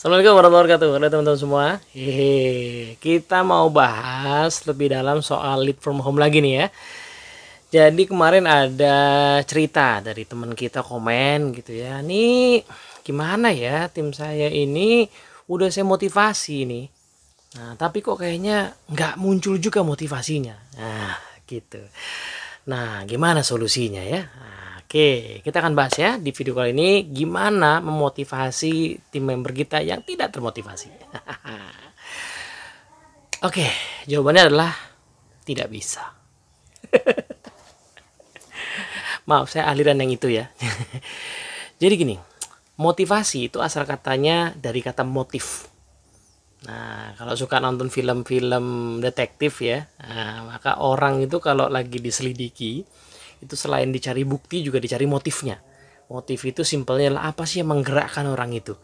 Assalamualaikum warahmatullahi wabarakatuh. Halo teman-teman semua. Hehe, kita mau bahas lebih dalam soal lead from home lagi nih ya. Jadi kemarin ada cerita dari teman kita komen gitu ya. Nih gimana ya, tim saya ini udah saya motivasi nih. Nah tapi kok kayaknya nggak muncul juga motivasinya. Nah gitu. Nah gimana solusinya ya? Oke, kita akan bahas ya di video kali ini gimana memotivasi tim member kita yang tidak termotivasi. Oke, jawabannya adalah tidak bisa. Maaf, saya aliran yang itu ya. Jadi gini, motivasi itu asal katanya dari kata motif. Nah, kalau suka nonton film-film detektif ya, maka orang itu kalau lagi diselidiki, itu selain dicari bukti juga dicari motifnya. Motif itu simpelnya adalah apa sih yang menggerakkan orang itu.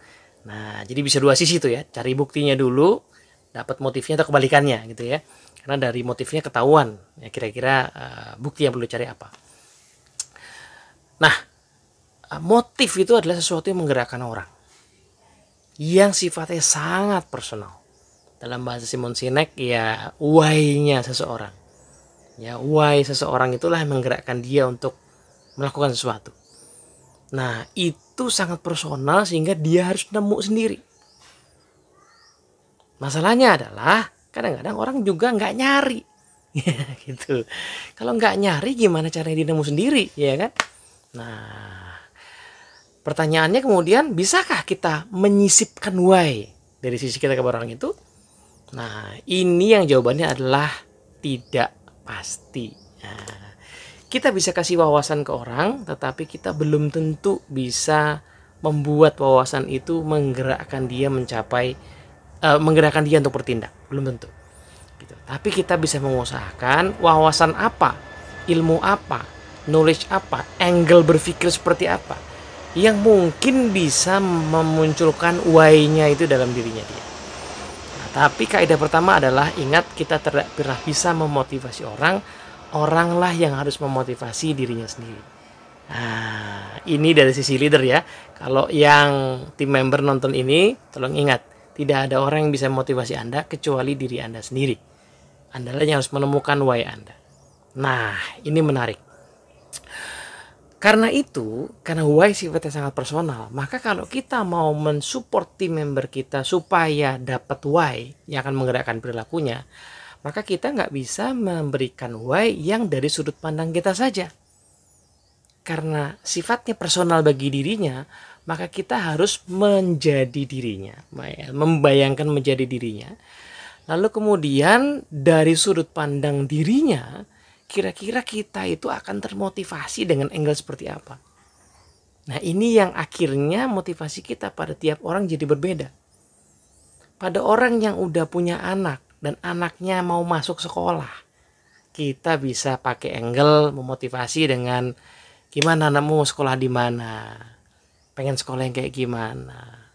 Nah, jadi bisa dua sisi tuh ya, cari buktinya dulu, dapat motifnya atau kebalikannya gitu ya. Karena dari motifnya ketahuan ya kira-kira bukti yang perlu cari apa. Nah, motif itu adalah sesuatu yang menggerakkan orang, yang sifatnya sangat personal. Dalam bahasa Simon Sinek ya why-nya seseorang. Ya, why seseorang itulah yang menggerakkan dia untuk melakukan sesuatu. Nah, itu sangat personal sehingga dia harus nemu sendiri. Masalahnya adalah kadang-kadang orang juga nggak nyari. Ya, gitu. Kalau nggak nyari gimana caranya dia nemu sendiri, ya kan? Nah, pertanyaannya kemudian bisakah kita menyisipkan why dari sisi kita ke orang itu? Nah, ini yang jawabannya adalah tidak pasti. Nah, kita bisa kasih wawasan ke orang, tetapi kita belum tentu bisa membuat wawasan itu menggerakkan dia menggerakkan dia untuk bertindak, belum tentu. Gitu. Tapi kita bisa mengusahakan wawasan apa, ilmu apa, knowledge apa, angle berpikir seperti apa, yang mungkin bisa memunculkan why-nya itu dalam dirinya dia. Tapi kaidah pertama adalah ingat kita tidak pernah bisa memotivasi orang, oranglah yang harus memotivasi dirinya sendiri. Nah, ini dari sisi leader ya. Kalau yang tim member nonton ini, tolong ingat, tidak ada orang yang bisa memotivasi Anda kecuali diri Anda sendiri. Anda yang harus menemukan why Anda. Nah, ini menarik. Karena itu, karena why sifatnya sangat personal, maka kalau kita mau mensupport tim member kita supaya dapat why yang akan menggerakkan perilakunya, maka kita nggak bisa memberikan why yang dari sudut pandang kita saja. Karena sifatnya personal bagi dirinya, maka kita harus menjadi dirinya, membayangkan menjadi dirinya. Lalu kemudian dari sudut pandang dirinya, kira-kira kita itu akan termotivasi dengan angle seperti apa. Nah, ini yang akhirnya motivasi kita pada tiap orang jadi berbeda. Pada orang yang udah punya anak dan anaknya mau masuk sekolah, kita bisa pakai angle memotivasi dengan gimana anakmu mau sekolah di mana, pengen sekolah yang kayak gimana.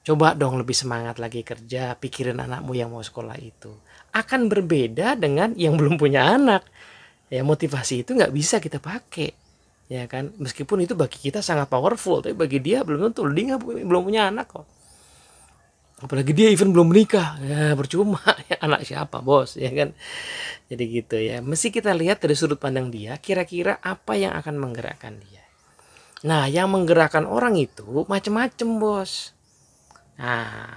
Coba dong lebih semangat lagi kerja, pikirin anakmu yang mau sekolah itu. Akan berbeda dengan yang belum punya anak. Ya, motivasi itu nggak bisa kita pakai, ya kan? Meskipun itu bagi kita sangat powerful, tapi bagi dia belum tentu. Dia belum punya anak kok. Apalagi dia even belum menikah, ya percuma. Ya, anak siapa bos, ya kan? Jadi gitu ya. Mesti kita lihat dari sudut pandang dia, kira-kira apa yang akan menggerakkan dia. Nah, yang menggerakkan orang itu macam-macam bos. Nah,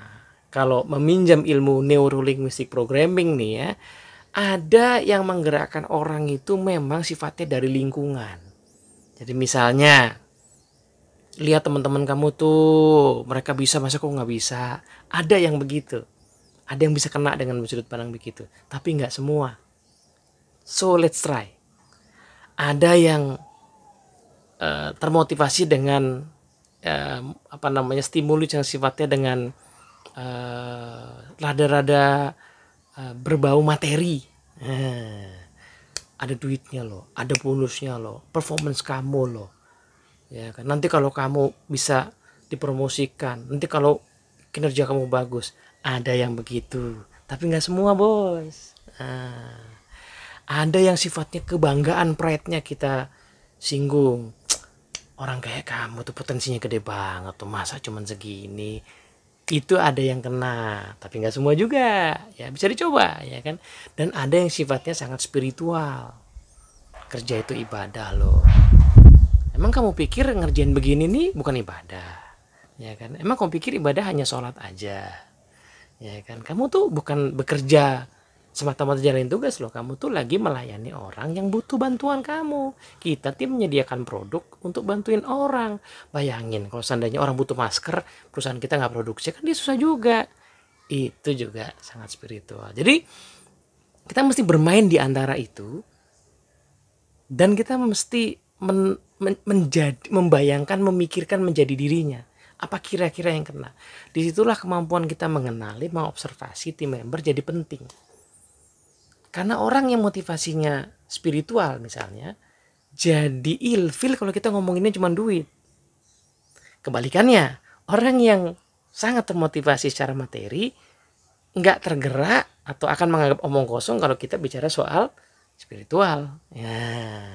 kalau meminjam ilmu neurolinguistic programming nih ya, ada yang menggerakkan orang itu memang sifatnya dari lingkungan. Jadi misalnya, lihat teman-teman kamu tuh, mereka bisa, masa kok nggak bisa? Ada yang begitu. Ada yang bisa kena dengan sudut pandang begitu. Tapi nggak semua. So let's try. Ada yang termotivasi dengan stimulus yang sifatnya dengan rada-rada berbau materi. Ada duitnya loh, ada bonusnya loh, performance kamu loh, ya kan? Nanti kalau kamu bisa dipromosikan, nanti kalau kinerja kamu bagus, ada yang begitu. Tapi nggak semua bos. Ada yang sifatnya kebanggaan, pride-nya kita singgung. orang kayak kamu tuh potensinya gede banget tuh, masa cuman segini. Itu ada yang kena, tapi nggak semua juga, ya bisa dicoba ya kan. Dan ada yang sifatnya sangat spiritual, kerja itu ibadah loh. Emang kamu pikir ngerjain begini nih bukan ibadah, ya kan? Emang kamu pikir ibadah hanya sholat aja, ya kan? Kamu tuh bukan bekerja semata-mata jalanin tugas loh, kamu tuh lagi melayani orang yang butuh bantuan kamu. Kita tim menyediakan produk untuk bantuin orang. Bayangin kalau seandainya orang butuh masker, perusahaan kita nggak produksi, kan dia susah juga. Itu juga sangat spiritual. Jadi kita mesti bermain di antara itu, dan kita mesti membayangkan, memikirkan menjadi dirinya. Apa kira-kira yang kena? Disitulah kemampuan kita mengenali, mengobservasi tim member jadi penting. Karena orang yang motivasinya spiritual misalnya, jadi ilfil kalau kita ngomonginnya cuma duit. Kebalikannya, orang yang sangat termotivasi secara materi, nggak tergerak atau akan menganggap omong kosong kalau kita bicara soal spiritual. Ya.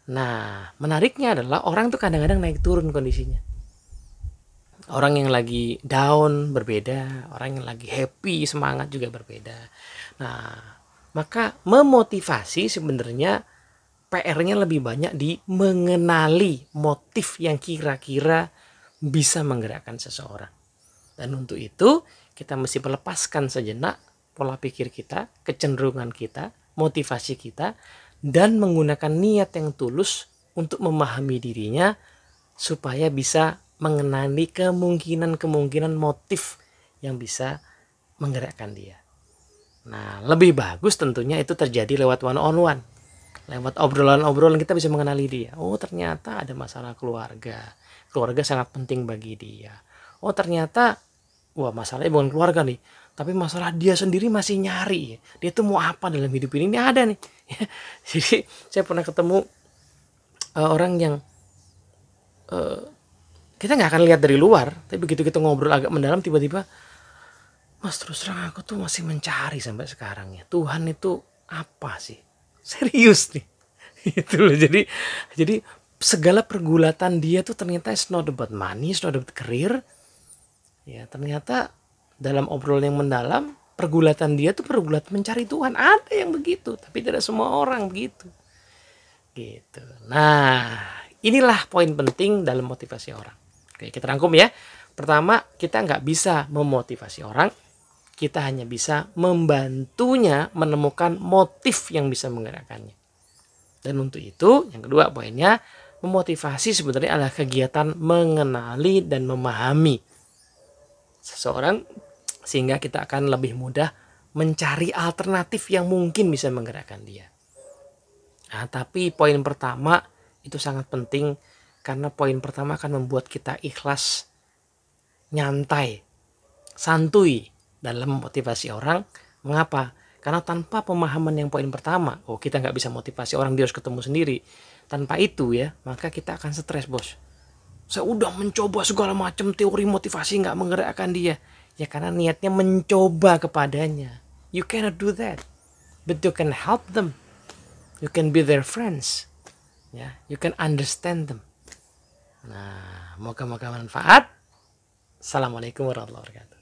Nah, menariknya adalah orang tuh kadang-kadang naik turun kondisinya. Orang yang lagi down berbeda, orang yang lagi happy, semangat juga berbeda. Nah, maka memotivasi sebenarnya PR-nya lebih banyak di mengenali motif yang kira-kira bisa menggerakkan seseorang. Dan untuk itu kita mesti melepaskan sejenak pola pikir kita, kecenderungan kita, motivasi kita, dan menggunakan niat yang tulus untuk memahami dirinya supaya bisa mengenali kemungkinan-kemungkinan motif yang bisa menggerakkan dia. Nah, lebih bagus tentunya itu terjadi lewat one on one. Lewat obrolan-obrolan kita bisa mengenali dia. Oh, ternyata ada masalah keluarga. Keluarga sangat penting bagi dia. Oh, ternyata wah, masalahnya bukan keluarga nih, tapi masalah dia sendiri masih nyari. Dia tuh mau apa dalam hidup ini? Ini ada nih. Jadi, saya pernah ketemu orang yang kita nggak akan lihat dari luar, tapi begitu kita ngobrol agak mendalam, tiba-tiba, Mas, terus terang aku tuh masih mencari sampai sekarang ya. Tuhan itu apa sih? Serius nih. Itu loh. Jadi segala pergulatan dia tuh ternyata it's not about money, it's not about career. Ya, ternyata dalam obrolan yang mendalam, pergulatan dia tuh pergulatan mencari Tuhan. Ada yang begitu, tapi tidak semua orang begitu. Gitu. Nah, inilah poin penting dalam motivasi orang. Oke, kita rangkum ya. Pertama, kita nggak bisa memotivasi orang. Kita hanya bisa membantunya menemukan motif yang bisa menggerakkannya. Dan untuk itu, yang kedua poinnya, memotivasi sebenarnya adalah kegiatan mengenali dan memahami seseorang, sehingga kita akan lebih mudah mencari alternatif yang mungkin bisa menggerakkan dia. Nah, tapi poin pertama itu sangat penting, karena poin pertama akan membuat kita ikhlas, nyantai, santuy dalam motivasi orang. Mengapa? Karena tanpa pemahaman yang poin pertama, kita nggak bisa motivasi orang, dia harus ketemu sendiri. Tanpa itu ya, maka kita akan stres, bos. Saya udah mencoba segala macam teori motivasi, nggak menggerakkan dia. Ya karena niatnya mencoba kepadanya. You cannot do that, but you can help them. You can be their friends. Ya, you can understand them. Nah, moga-moga manfaat. Assalamualaikum warahmatullahi wabarakatuh.